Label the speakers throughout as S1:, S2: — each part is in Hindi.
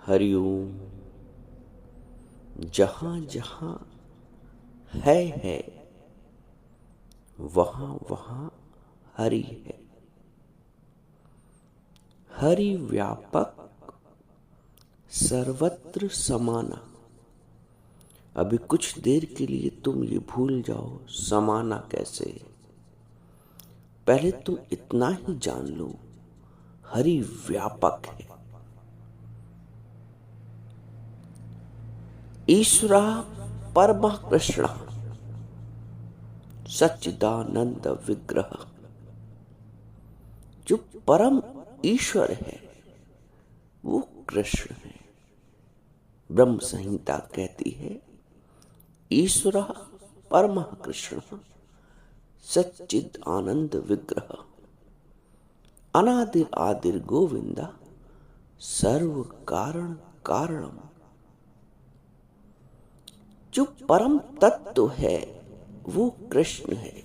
S1: हरिओम। जहाँ जहाँ है वहाँ वहाँ हरि है। हरि व्यापक सर्वत्र समाना। अभी कुछ देर के लिए तुम ये भूल जाओ समाना कैसे है। पहले तुम इतना ही जान लो, हरि व्यापक है। ईश्वरा परमः कृष्ण सच्चिदानंद विग्रह। जो परम ईश्वर है वो कृष्ण है। ब्रह्म संहिता कहती है, ईश्वर परमः कृष्ण सच्चिद आनंद विग्रह। अनादिर आदिर गोविंदा सर्व कारण कारणम। जो परम तत्व है वो कृष्ण है।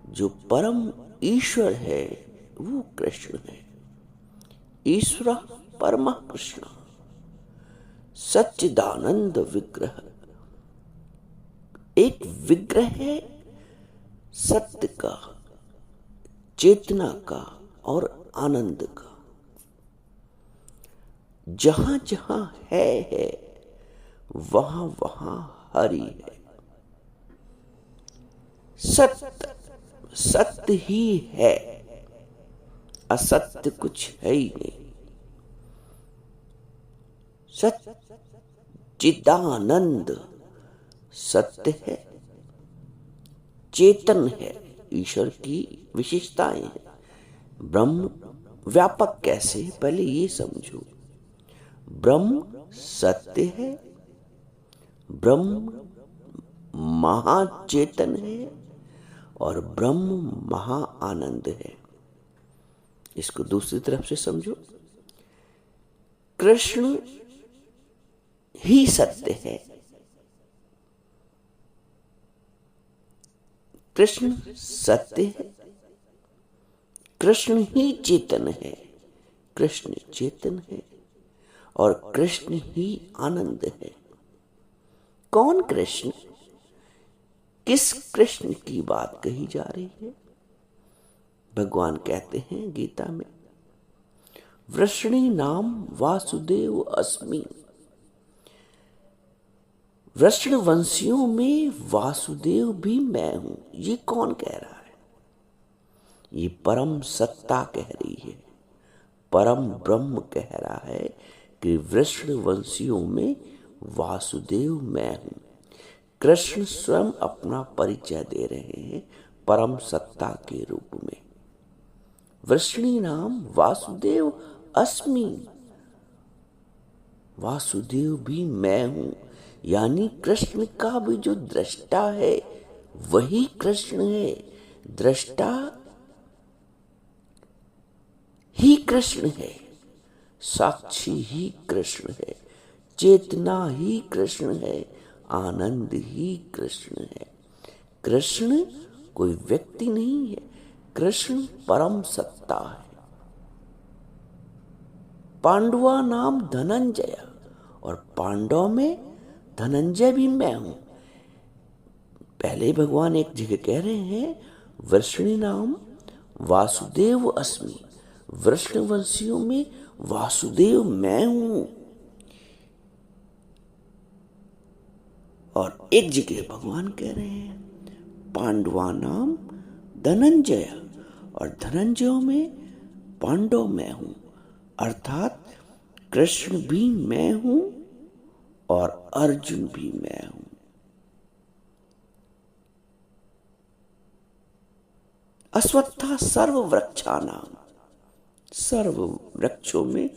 S1: जो परम ईश्वर है वो कृष्ण है। ईश्वर परमः कृष्ण सच्चिदानंद विग्रह। एक विग्रह है सत्य का, चेतना का और आनंद का। जहां जहां है वहां वहां हरि है। सत्य सत्य ही है, असत्य कुछ है ही नहीं। सच्चिदानंद सत्य है, चेतन है, ईश्वर की विशेषताएं हैं। ब्रह्म व्यापक कैसे, पहले ये समझो। ब्रह्म सत्य है, ब्रह्म महाचेतन है और ब्रह्म महाआनंद है। इसको दूसरी तरफ से समझो। कृष्ण ही सत्य है, कृष्ण सत्य है, कृष्ण ही चेतन है, कृष्ण चेतन है और कृष्ण ही आनंद है। कौन कृष्ण? किस कृष्ण की बात कही जा रही है? भगवान कहते हैं गीता में, वृषणी नाम वासुदेव अस्मि। वृषण वंशियों में वासुदेव भी मैं हूं। ये कौन कह रहा है? ये परम सत्ता कह रही है, परम ब्रह्म कह रहा है कि वृषण वंशियों में वासुदेव मैं हूं। कृष्ण स्वयं अपना परिचय दे रहे हैं परम सत्ता के रूप में। वृषणी नाम वासुदेव अस्मि। वासुदेव भी मैं हूं, यानी कृष्ण का भी जो दृष्टा है वही कृष्ण है। दृष्टा ही कृष्ण है, साक्षी ही कृष्ण है, चेतना ही कृष्ण है, आनंद ही कृष्ण है। कृष्ण कोई व्यक्ति नहीं है, कृष्ण परम सत्ता है। पांडवा नाम धनंजय, और पांडव में धनंजय भी मैं हूं। पहले भगवान एक जगह कह रहे हैं, वृषणी नाम वासुदेव अस्मि। वृषण वंशियों में वासुदेव मैं हूं। और एक जगह भगवान कह रहे हैं, पांडवा नाम धनंजय, और धनंजयों में पांडव मैं हूं। अर्थात कृष्ण भी मैं हूं और अर्जुन भी मैं हूं। अश्वत्था सर्व वृक्षानाम। सर्व वृक्षों में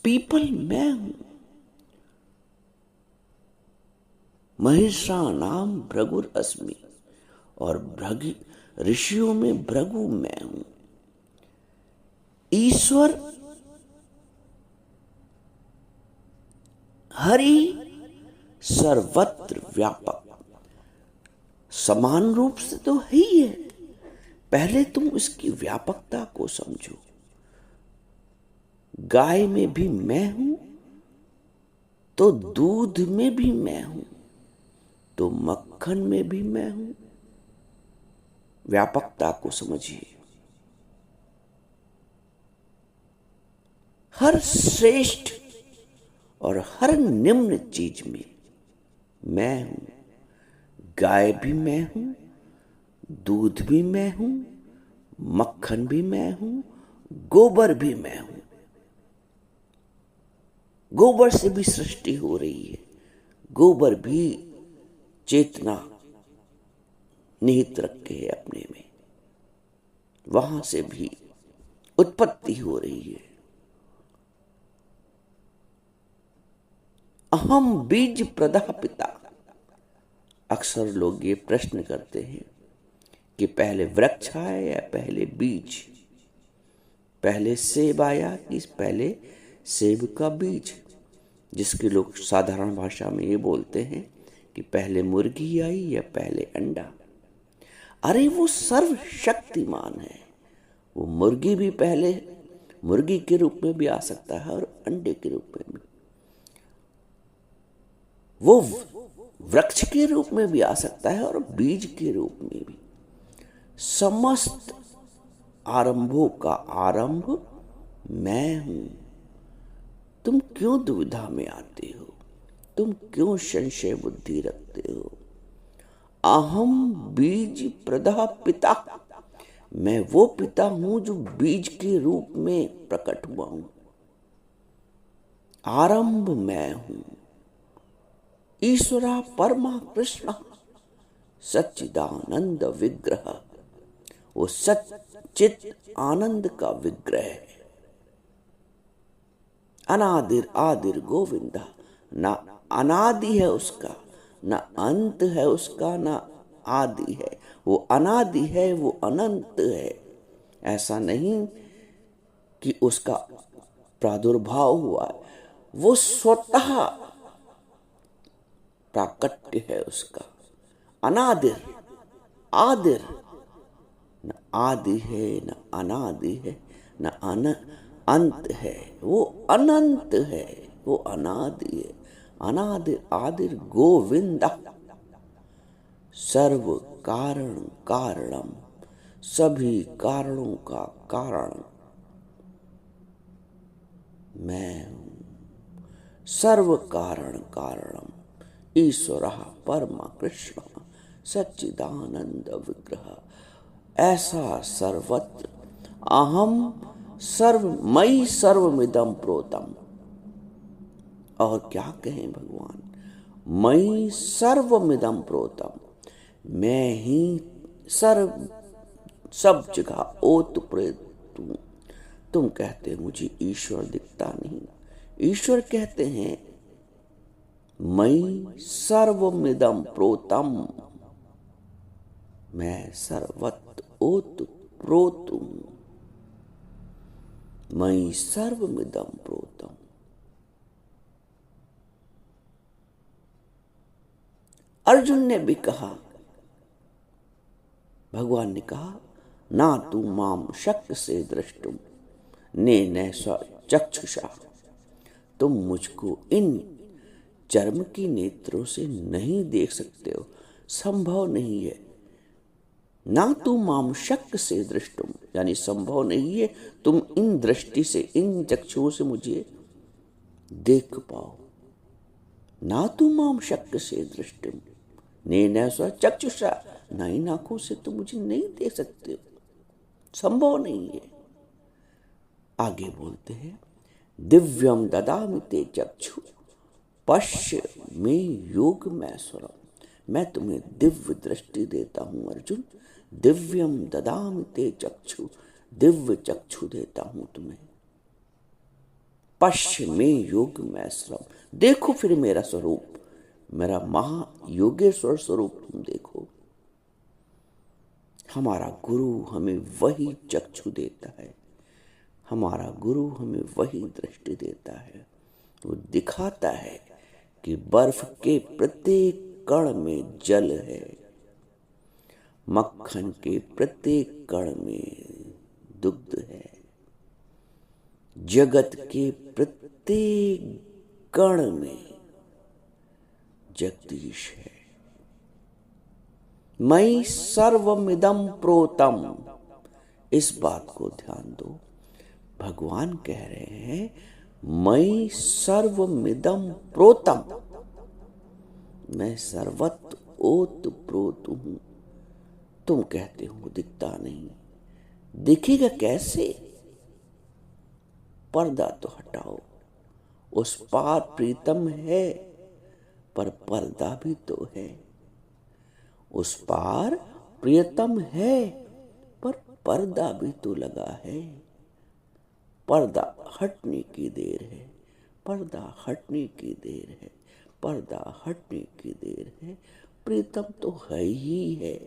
S1: पीपल मैं हूं। महिषा नाम भृगुर अस्मि, और ऋषियों में भृगु मैं हूं। ईश्वर हरि सर्वत्र व्यापक, समान रूप से तो है ही है। पहले तुम इसकी व्यापकता को समझो। गाय में भी मैं हूं तो दूध में भी मैं हूं, तो मक्खन में भी मैं हूं। व्यापकता को समझिए। हर श्रेष्ठ और हर निम्न चीज में मैं हूं। गाय भी मैं हूं, दूध भी मैं हूं, मक्खन भी मैं हूं, गोबर भी मैं हूं। गोबर से भी सृष्टि हो रही है। गोबर भी चेतना निहित रखे है अपने में, वहां से भी उत्पत्ति हो रही है। अहम बीज प्रदापिता। अक्सर लोग ये प्रश्न करते हैं कि पहले वृक्ष आया या पहले बीज, पहले सेब आया कि पहले सेब का बीज। जिसके लोग साधारण भाषा में ये बोलते हैं कि पहले मुर्गी आई या पहले अंडा। अरे वो सर्वशक्तिमान है। वो मुर्गी भी पहले मुर्गी के रूप में भी आ सकता है और अंडे के रूप में भी। वो वृक्ष के रूप में भी आ सकता है और बीज के रूप में भी। समस्त आरंभों का आरंभ मैं हूं। तुम क्यों दुविधा में आते हो? तुम क्यों संशय बुद्धि रखते हो? अहम बीज प्रदा पिता। मैं वो पिता हूं जो बीज के रूप में प्रकट हुआ हूं। आरंभ मैं हूं। ईश्वरा परमा कृष्ण सच्चिदानंद विग्रह। वो सच्चित आनंद का विग्रह है। अनादिर आदिर गोविंदा। ना अनादि है उसका, ना अंत है उसका, ना आदि है। वो अनादि है, वो अनंत है। ऐसा नहीं कि उसका प्रादुर्भाव हुआ है, वो स्वतः प्राकट्य है उसका। अनादिर आदिर। न आदि है, न अनादि है, न अंत है। वो अनंत है, वो अनादि है। अनादिर आदिर गोविंदा। सर्व कारण कारणम। सभी कारणों का कारण मैं हूं। सर्व कारण कारणम ईश्वर परमा कृष्ण सच्चिदानंद विग्रह। ऐसा सर्वत्र अहम सर्वमयी सर्वमिदं प्रोतम। और क्या कहें भगवान, मयि सर्वमिदं प्रोतम। मैं ही सब जगह ओतप्रोत हूं। तुम कहते हो मुझे ईश्वर दिखता नहीं। ईश्वर कहते हैं मयि सर्वमिदं प्रोतम। मैं सर्वत्र ओतप्रोत हूं। मयि सर्वमिदं प्रोतम। अर्जुन ने भी कहा, भगवान ने कहा, ना तू माम शक्य से दृष्टुम ने चक्षुषा। तुम मुझको इन चर्म की नेत्रों से नहीं देख सकते हो, संभव नहीं है। ना तू माम शक्य से दृष्टुम, यानी संभव नहीं है तुम इन दृष्टि से, इन चक्षुओं से मुझे देख पाओ। ना तू माम शक्य से दृष्टुम ने चक्षुषा। ना इन आंखों से तुम मुझे नहीं देख सकते हो, संभव नहीं है। आगे बोलते हैं, दिव्यम ददामि ते चक्षु पश्य में योग मैश्वरम। मैं तुम्हें दिव्य दृष्टि देता हूं अर्जुन। दिव्यम ददामि ते चक्षु, दिव्य चक्षु देता हूं तुम्हें। पश्य में योग मैश्वरम, देखो फिर मेरा स्वरूप, मेरा महायोगेश्वर स्वरूप तुम देखो। हमारा गुरु हमें वही चक्षु देता है, हमारा गुरु हमें वही दृष्टि देता है। वो दिखाता है कि बर्फ के प्रत्येक कण में जल है, मक्खन के प्रत्येक कण में दुग्ध है। जगत के प्रत्येक कण में जगदीश है। मयि सर्वमिदं प्रोतम, इस बात को ध्यान दो। भगवान कह रहे हैं मयि सर्वमिदं प्रोतम, मैं सर्वत्र ओत प्रोत हूं। तुम कहते हो दिखता नहीं, दिखेगा कैसे? पर्दा तो हटाओ, उस पार प्रीतम है, पर पर्दा भी तो है। उस पार प्रियतम है, पर पर्दा भी तो लगा है। पर्दा हटने की देर है, पर्दा हटने की देर है, पर्दा हटने की देर है। प्रीतम तो है ही है।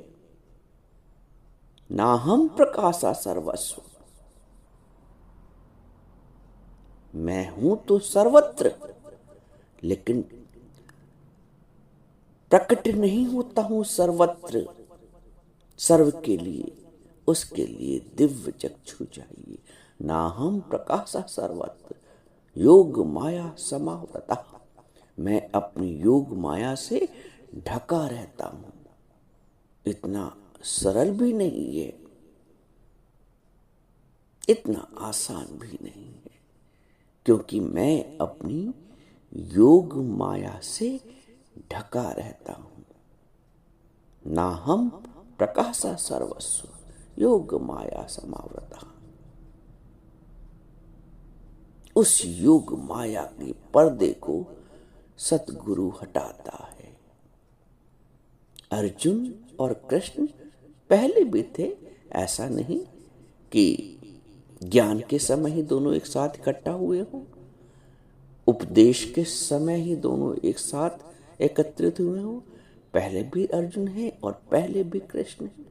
S1: नाहं प्रकाशा सर्वस्व, मैं हूं तो सर्वत्र, लेकिन प्रकट नहीं होता हूं सर्वत्र। सर्व के लिए, उसके लिए दिव्य चक्षु चाहिए। नाहं प्रकाशा सर्वत्र योग माया समावृता, मैं अपनी योग माया से ढका रहता हूं। इतना सरल भी नहीं है, इतना आसान भी नहीं है, क्योंकि मैं अपनी योग माया से ढका रहता हूं। नाहं प्रकाशा सर्वस्व योग माया समावृता। उस योग माया के पर्दे को सतगुरु हटाता है। अर्जुन और कृष्ण पहले भी थे, ऐसा नहीं कि ज्ञान के समय ही दोनों एक साथ इकट्ठा हुए हों, उपदेश के समय ही दोनों एक साथ एकत्रित हुए हों। पहले भी अर्जुन है और पहले भी कृष्ण है।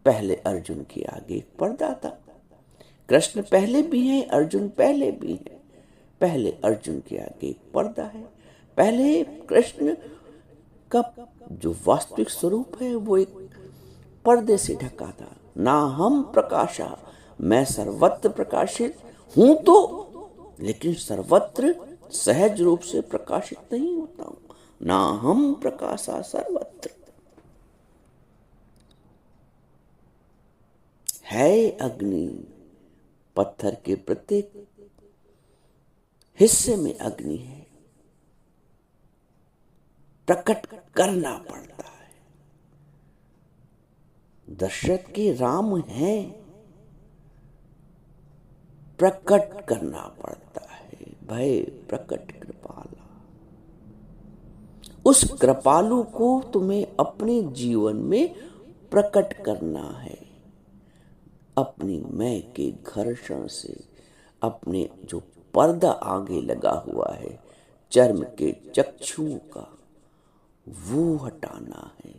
S1: पहले अर्जुन के आगे एक पर्दा था। कृष्ण पहले भी हैं, अर्जुन पहले भी हैं। पहले अर्जुन के आगे एक पर्दा है। पहले कृष्ण का जो वास्तविक स्वरूप है वो एक पर्दे से ढका था। नाहं प्रकाशा, मैं सर्वत्र प्रकाशित हूं तो, लेकिन सर्वत्र सहज रूप से प्रकाशित नहीं होता हूं। नाहं प्रकाशा सर्वत्र। है अग्नि, पत्थर के प्रत्येक हिस्से में अग्नि है, प्रकट करना पड़ता है। दशरथ के राम हैं, प्रकट करना पड़ता है। भय प्रकट कृपाला, उस कृपालु को तुम्हें अपने जीवन में प्रकट करना है। अपनी मैं के घर्षण से अपने जो पर्दा आगे लगा हुआ है चर्म के चक्षुओं का, वो हटाना है।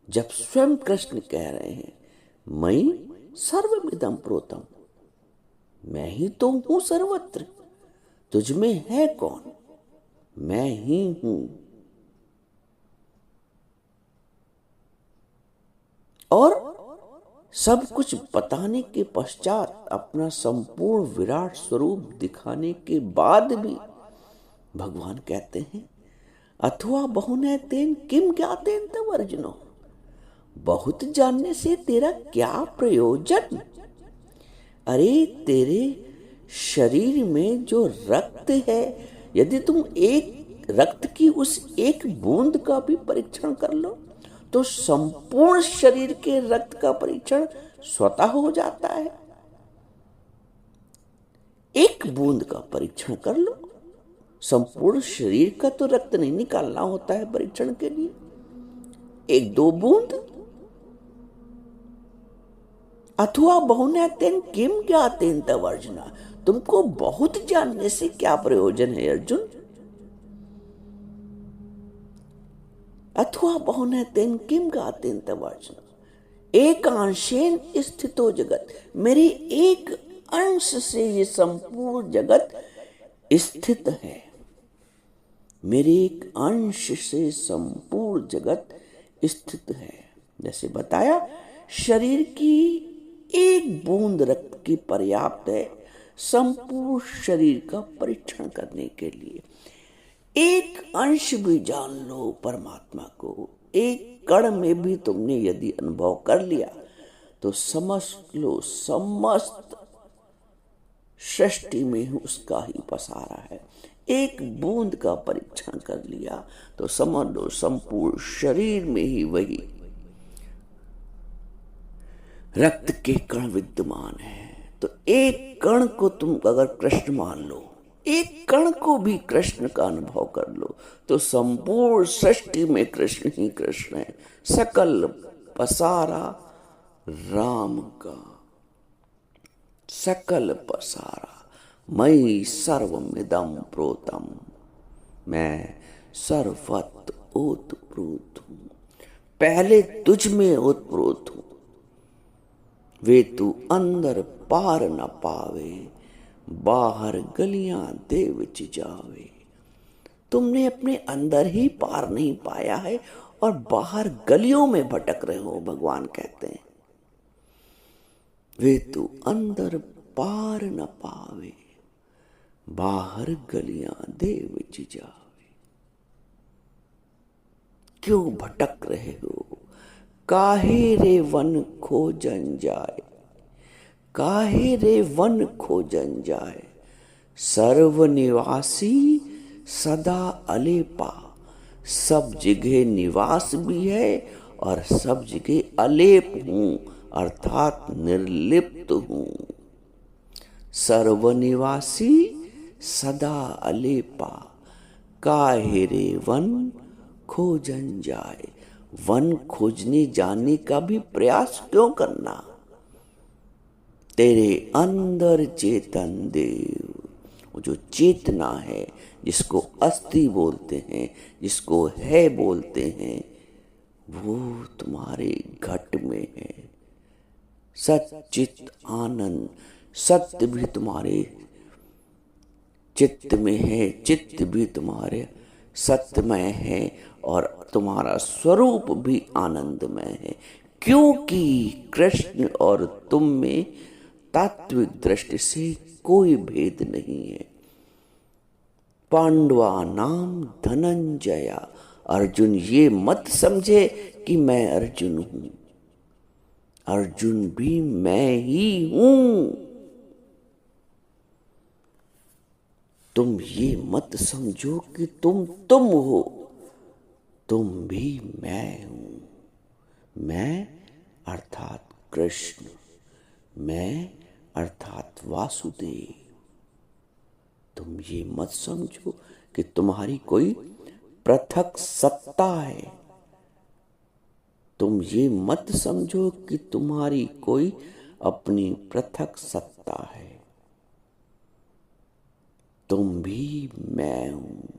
S1: जब स्वयं कृष्ण कह रहे हैं मयि सर्वमिदं प्रोतम, मैं ही तो हूं सर्वत्र, तुझ में है कौन? मैं ही हूं। और सब कुछ बताने के पश्चात, अपना संपूर्ण विराट स्वरूप दिखाने के बाद भी भगवान कहते हैं अथवा बहुनैतेन किम ज्ञातेन तव अर्जुनो, बहुत जानने से तेरा क्या प्रयोजन? अरे तेरे शरीर में जो रक्त है, यदि तुम एक रक्त की उस एक बूंद का भी परीक्षण कर लो तो संपूर्ण शरीर के रक्त का परीक्षण स्वतः हो जाता है। एक बूंद का परीक्षण कर लो, संपूर्ण शरीर का तो रक्त नहीं निकालना होता है परीक्षण के लिए, एक दो बूंद। अथवा बहुनैतेन किम ज्ञातेन तव अर्जुन, तुमको बहुत जानने से क्या प्रयोजन है अर्जुन? अथवा बहुनैतेन किम ज्ञातेन तव अर्जुन, एकांशेन स्थितो जगत, मेरे एक अंश से ये संपूर्ण जगत स्थित है। मेरे एक अंश से संपूर्ण जगत स्थित है। जैसे बताया, शरीर की एक बूंद रक्त की पर्याप्त है संपूर्ण शरीर का परीक्षण करने के लिए। एक अंश भी जान लो परमात्मा को, एक कण में भी तुमने यदि अनुभव कर लिया तो समझ लो समस्त सृष्टि में उसका ही पसारा है। एक बूंद का परीक्षण कर लिया तो समझ लो संपूर्ण शरीर में ही वही रक्त के कण विद्यमान है। तो एक कण को तुम अगर कृष्ण मान लो, एक कण को भी कृष्ण का अनुभव कर लो तो संपूर्ण सृष्टि में कृष्ण ही कृष्ण है। सकल पसारा राम का, सकल पसारा मई सर्वमिदं प्रोतम, मैं सर्वत्र ओतप्रोत हूं, पहले तुझ में ओतप्रोत हूं। वे तू अंदर पार न पावे, बाहर गलियां दे विच जावे। तुमने अपने अंदर ही पार नहीं पाया है और बाहर गलियों में भटक रहे हो। भगवान कहते हैं वे तू अंदर पार न पावे, बाहर गलियां दे विच जावे। क्यों भटक रहे हो? काहे रे वन खोजन जाए, काहे रे वन खोजन जाए, सर्वनिवासी सदा अलेपा। सब जगह निवास भी है और सब जगह अलेप हूं अर्थात निर्लिप्त हूं। सर्वनिवासी सदा अलेपा, काहे रे वन खोजन जाए। वन खोजने जाने का भी प्रयास क्यों करना? तेरे अंदर चेतन देव, वो जो चेतना है, जिसको अस्थि बोलते हैं, जिसको है बोलते हैं, वो तुम्हारे घट में है। सच्चित आनंद, सत्य भी तुम्हारे चित्त में है, चित्त भी तुम्हारे सत्यमय है और तुम्हारा स्वरूप भी आनंदमय है। क्योंकि कृष्ण और तुम में तात्विक दृष्टि से कोई भेद नहीं है। पांडवा नाम धनंजया, अर्जुन ये मत समझे कि मैं अर्जुन हूं, अर्जुन भी मैं ही हूं। तुम ये मत समझो कि तुम हो, तुम भी मैं हूं। मैं अर्थात कृष्ण, मैं अर्थात वासुदेव। तुम ये मत समझो कि तुम्हारी कोई पृथक सत्ता है। तुम ये मत समझो कि तुम्हारी कोई अपनी पृथक सत्ता है। तुम भी मैं हूं,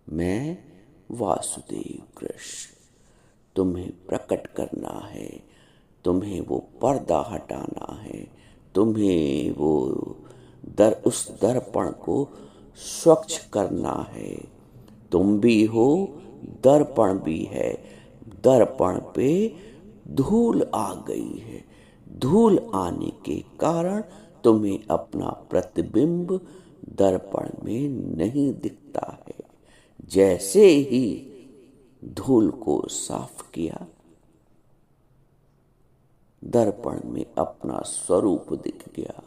S1: मैं वासुदेव कृष्ण। तुम्हें प्रकट करना है, तुम्हें वो पर्दा हटाना है, तुम्हें वो उस दर्पण को स्वच्छ करना है। तुम भी हो, दर्पण भी है। दर्पण पे धूल आ गई है। धूल आने के कारण तुम्हें अपना प्रतिबिंब दर्पण में नहीं दिखता है। जैसे ही धूल को साफ किया, दर्पण में अपना स्वरूप दिख गया,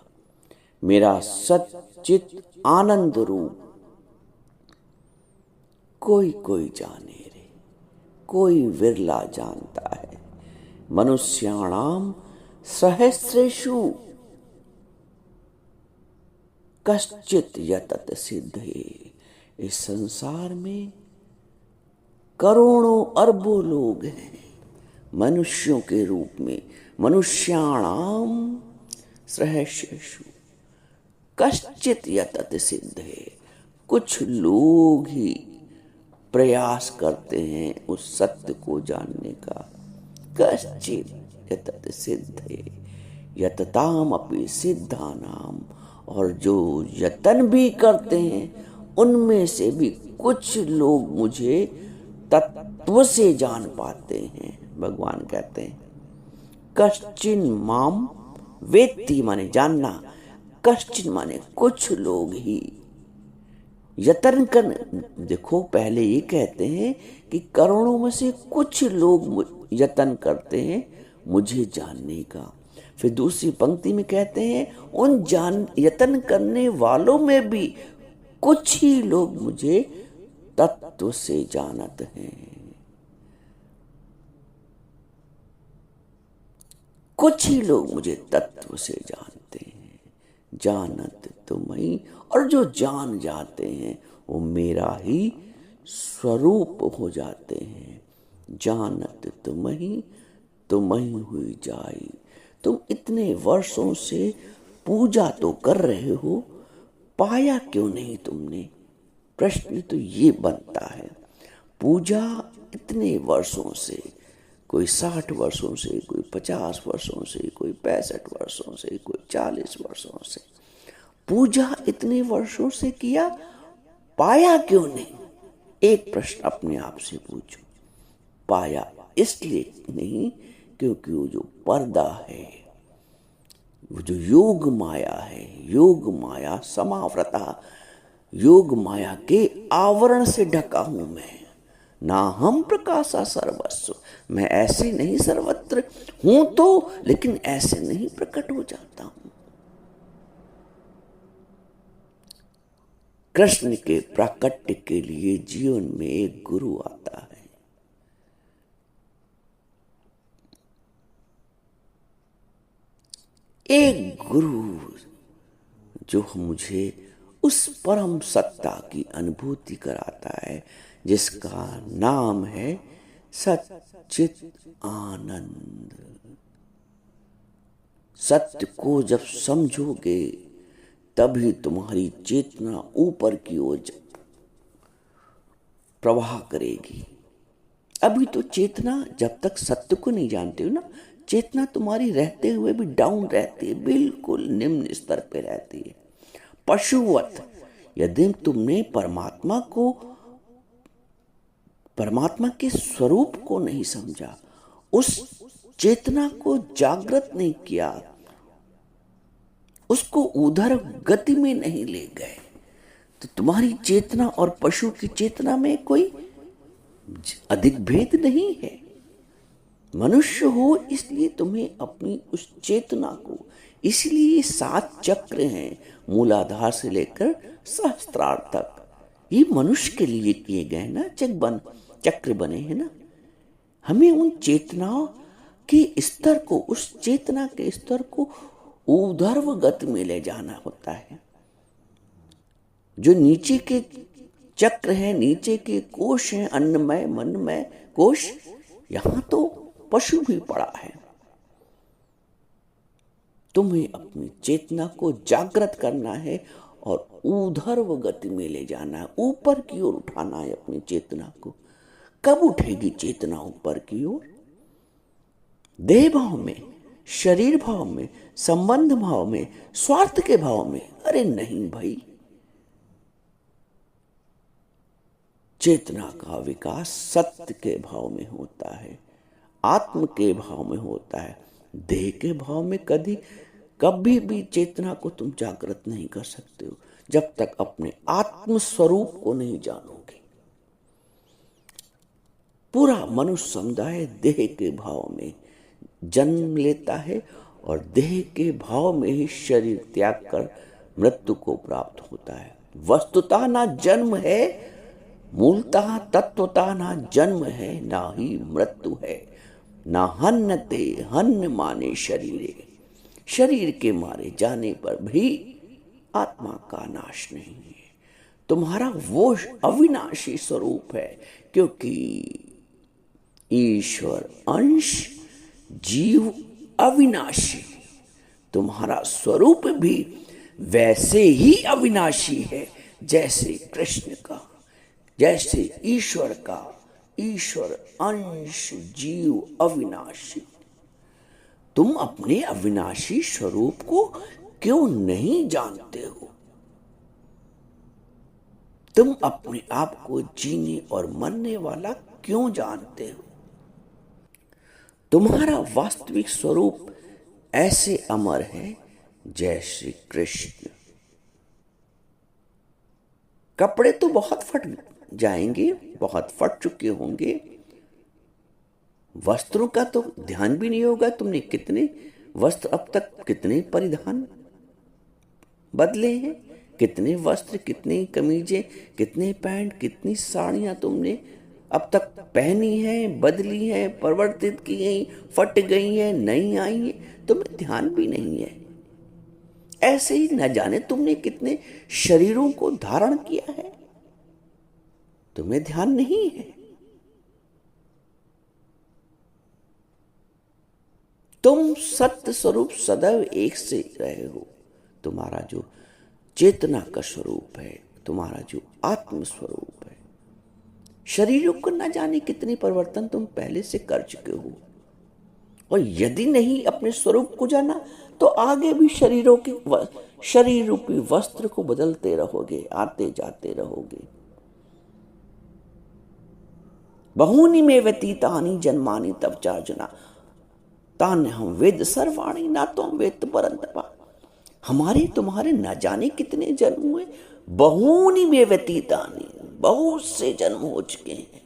S1: मेरा सच्चित आनंद रूप। कोई कोई जाने रे, कोई विरला जानता है। मनुष्याणाम सहस्रेषु कश्चित यतत सिद्धे। इस संसार में करोड़ों अरबों लोग हैं मनुष्यों के रूप में। मनुष्याणाम सहस्रेषु कश्चित यतत सिद्धे। कुछ लोग ही प्रयास करते हैं उस सत्य को जानने का। कश्चित यतत सिद्धे यतताम अपि सिद्धानाम। और जो यतन भी करते हैं उनमें से भी कुछ लोग मुझे तत्व से जान पाते हैं। भगवान कहते हैं कश्चिन माम वेत्ति माने जानना, कश्चिन माने कुछ लोग ही, यतन कर। देखो पहले ये कहते हैं कि करोड़ों में से कुछ लोग यतन करते हैं मुझे जानने का। फिर दूसरी पंक्ति में कहते हैं उन यतन करने वालों में भी कुछ ही लोग मुझे तत्व से जानत हैं। कुछ ही लोग मुझे तत्व से जानते हैं। जानत तुम्हीं, और जो जान जाते हैं वो मेरा ही स्वरूप हो जाते हैं। जानत तुम्हीं, तुम्हीं हुई जाई। तुम इतने वर्षों से पूजा तो कर रहे हो, पाया क्यों नहीं तुमने? प्रश्न तो ये बनता है। पूजा इतने वर्षों से, कोई 60 वर्षों से, कोई 50 वर्षों से, कोई 65 वर्षों से, कोई 40 वर्षों से, पूजा इतने वर्षों से किया, पाया क्यों नहीं? एक प्रश्न अपने आप से पूछो। पाया इसलिए नहीं क्योंकि वो जो पर्दा है, वो जो योग माया है, योग माया समावृता, योग माया के आवरण से ढका हूं मैं। ना हम प्रकाशा सर्वस्व, मैं ऐसे नहीं सर्वत्र हूं तो, लेकिन ऐसे नहीं प्रकट हो जाता हूं। कृष्ण के प्राकट्य के लिए जीवन में एक गुरु आता है। एक गुरु जो मुझे उस परम सत्ता की अनुभूति कराता है जिसका नाम है सच्चित आनंद। सत्य को जब समझोगे तभी तुम्हारी चेतना ऊपर की ओर प्रवाह करेगी। अभी तो चेतना जब तक सत्य को नहीं जानते हो ना, चेतना तुम्हारी रहते हुए भी डाउन रहती है, बिल्कुल निम्न स्तर पे रहती है, पशुवत। यदि तुमने परमात्मा के स्वरूप को नहीं समझा, उस चेतना को जागृत नहीं किया, उसको उधर गति में नहीं ले गए, तो तुम्हारी चेतना और पशु की चेतना में कोई अधिक भेद नहीं है। मनुष्य हो इसलिए तुम्हें अपनी उस चेतना को, इसलिए 7 चक्र हैं मूलाधार से लेकर सहस्त्रार तक, ये मनुष्य के लिए किए गए ना, चक्र बने हैं ना। हमें उन चेतनाओं के स्तर को, उस चेतना के स्तर को ऊर्ध्व गति में ले जाना होता है। जो नीचे के चक्र हैं, नीचे के कोश हैं, अन्नमय मनमय कोश, यहां तो पशु भी पड़ा है। तुम्हें अपनी चेतना को जागृत करना है और ऊर्ध्व गति में ले जाना है, ऊपर की ओर उठाना है अपनी चेतना को। कब उठेगी चेतना ऊपर की ओर? देह भाव में, शरीर भाव में, संबंध भाव में, स्वार्थ के भाव में? अरे नहीं भाई, चेतना का विकास सत्य के भाव में होता है, आत्म के भाव में होता है। देह के भाव में कभी भी चेतना को तुम जागृत नहीं कर सकते हो जब तक अपने आत्म स्वरूप को नहीं जानोगे। पूरा मनुष्य समुदाय देह के भाव में जन्म लेता है और देह के भाव में ही शरीर त्याग कर मृत्यु को प्राप्त होता है। वस्तुतः ना जन्म है, मूलतः तत्वतः ना जन्म है, ना ही मृत्यु है। ना हन्नते, हन्न माने शरीरे, शरीर के मारे जाने पर भी आत्मा का नाश नहीं है। तुम्हारा वो अविनाशी स्वरूप है, क्योंकि ईश्वर अंश, जीव अविनाशी। तुम्हारा स्वरूप भी वैसे ही अविनाशी है जैसे कृष्ण का, जैसे ईश्वर का। ईश्वर अंश, जीव अविनाशी। तुम अपने अविनाशी स्वरूप को क्यों नहीं जानते हो? तुम अपने आप को जीने और मरने वाला क्यों जानते हो? तुम्हारा वास्तविक स्वरूप ऐसे अमर है जय श्री कृष्ण। कपड़े तो बहुत फट जाएंगे, बहुत फट चुके होंगे, वस्त्रों का तो ध्यान भी नहीं होगा। तुमने कितने वस्त्र अब तक, कितने परिधान बदले हैं, कितने वस्त्र, कितनी कमीजें, कितने पैंट, कितनी साड़ियां तुमने अब तक पहनी हैं, बदली हैं, परिवर्तित की गई, फट गई हैं, नई आई हैं, तुम्हें ध्यान भी नहीं है। ऐसे ही न जाने तुमने कितने शरीरों को धारण किया है, तुम्हें ध्यान नहीं है। तुम सत्य स्वरूप सदैव एक से रहे हो। तुम्हारा जो चेतना का स्वरूप है, तुम्हारा जो आत्म स्वरूप है, शरीरों को न जाने कितने परिवर्तन तुम पहले से कर चुके हो। और यदि नहीं अपने स्वरूप को जाना तो आगे भी शरीरों के शरीर रूपी वस्त्र को बदलते रहोगे, आते जाते रहोगे। बहूनि में व्यतीतानि जन्मानि तव चार्जुना तान हम वेद सर्वाणी ना तो हम वेद परंतपा। हमारे तुम्हारे न जाने कितने जन्म हुए, बहूनि में व्यतीतानि, बहुत से जन्म हो चुके हैं।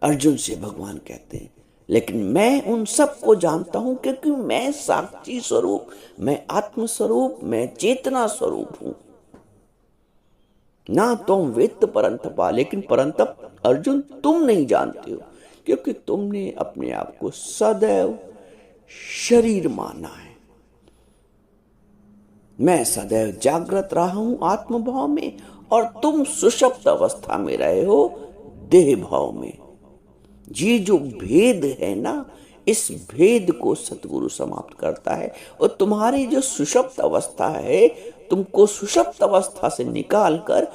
S1: अर्जुन से भगवान कहते हैं, लेकिन मैं उन सब को जानता हूं क्योंकि मैं साक्षी स्वरूप, मैं आत्म स्वरूप, मैं चेतना स्वरूप हूं। ना तुम वेद परंतपा, लेकिन परंतप अर्जुन तुम नहीं जानते हो, क्योंकि तुमने अपने आप को सदैव शरीर माना है। मैं सदैव जागृत रहा हूं आत्मभाव में, और तुम सुषुप्त अवस्था में रहे हो देह भाव में। ये जो भेद है ना, इस भेद को सतगुरु समाप्त करता है। और तुम्हारी जो सुषुप्त अवस्था है, तुमको सुषुप्त अवस्था से निकालकर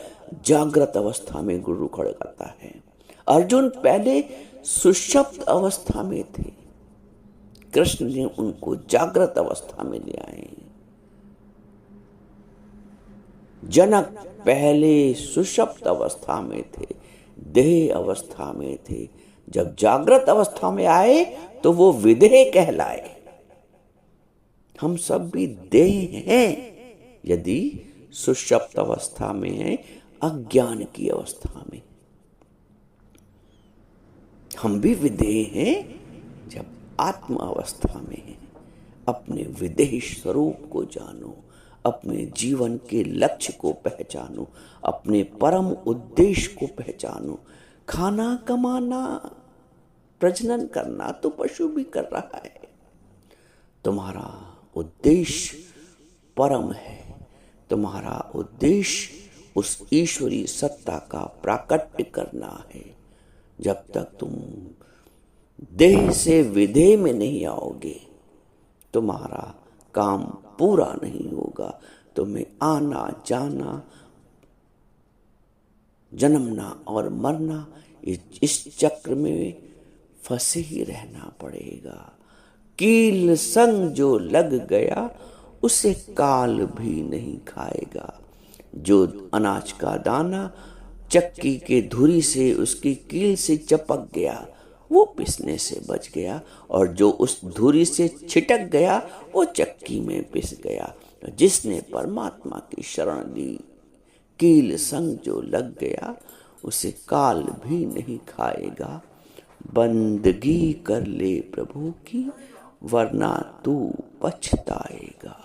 S1: जागृत अवस्था में गुरु खड़ा करता है। अर्जुन पहले सुषुप्त अवस्था में थे, कृष्ण ने उनको जागृत अवस्था में ले आए। जनक पहले सुषुप्त अवस्था में थे, देह अवस्था में थे। जब जागृत अवस्था में आए तो वो विदेह कहलाए। हम सब भी देह हैं यदि सुषुप्त अवस्था में हैं, अज्ञान की अवस्था में। हम भी विदेह हैं जब आत्म अवस्था में हैं। अपने विदेह स्वरूप को जानो, अपने जीवन के लक्ष्य को पहचानो, अपने परम उद्देश्य को पहचानो। खाना कमाना, प्रजनन करना तो पशु भी कर रहा है। तुम्हारा उद्देश्य परम है। तुम्हारा उद्देश्य उस ईश्वरीय सत्ता का प्राकट्य करना है। जब तक तुम देह से विदेह में नहीं आओगे, तुम्हारा काम पूरा नहीं होगा। तुम्हें आना जाना, जन्मना और मरना, इस चक्र में फंसे ही रहना पड़ेगा। कील संग जो लग गया उसे काल भी नहीं खाएगा। जो अनाज का दाना चक्की के धुरी से उसकी कील से चपक गया वो पिसने से बच गया, और जो उस धुरी से छिटक गया वो चक्की में पिस गया। जिसने परमात्मा की शरण ली, कील संग जो लग गया उसे काल भी नहीं खाएगा। बंदगी कर ले प्रभु की, वरना तू पछताएगा।